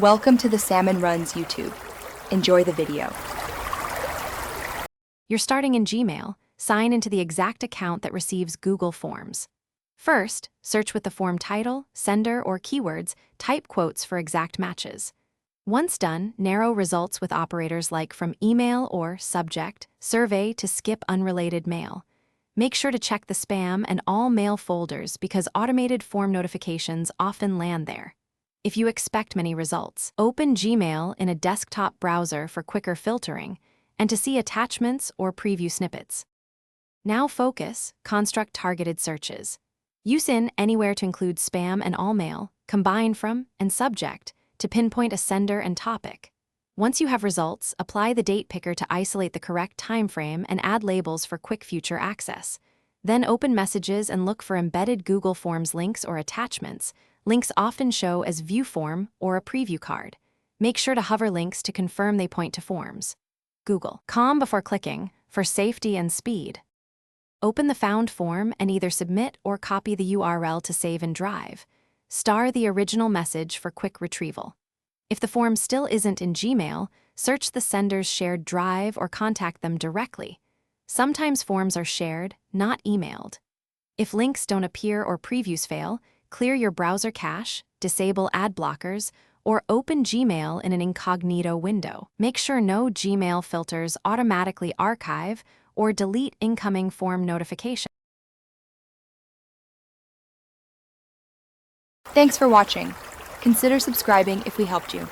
Welcome to the Salmon Runs YouTube. Enjoy the video. You're starting in Gmail. Sign into the exact account that receives Google Forms. First, search with the form title, sender, or keywords, type quotes for exact matches. Once done, narrow results with operators like from email or subject, survey to skip unrelated mail. Make sure to check the spam and all mail folders because automated form notifications often land there. If you expect many results, open Gmail in a desktop browser for quicker filtering and to see attachments or preview snippets. Now focus, construct targeted searches. Use in anywhere to include spam and all mail, combine from, and subject to pinpoint a sender and topic. Once you have results, apply the date picker to isolate the correct time frame and add labels for quick future access. Then open messages and look for embedded Google Forms links or attachments. Links often show as view form or a preview card. Make sure to hover links to confirm they point to forms. Google. Calm before clicking for safety and speed. Open the found form and either submit or copy the URL to save in Drive. Star the original message for quick retrieval. If the form still isn't in Gmail, search the sender's shared Drive or contact them directly. Sometimes forms are shared, not emailed. If links don't appear or previews fail, clear your browser cache, disable ad blockers, or open Gmail in an incognito window. Make sure no Gmail filters automatically archive or delete incoming form notifications. Thanks for watching. Consider subscribing if we helped you.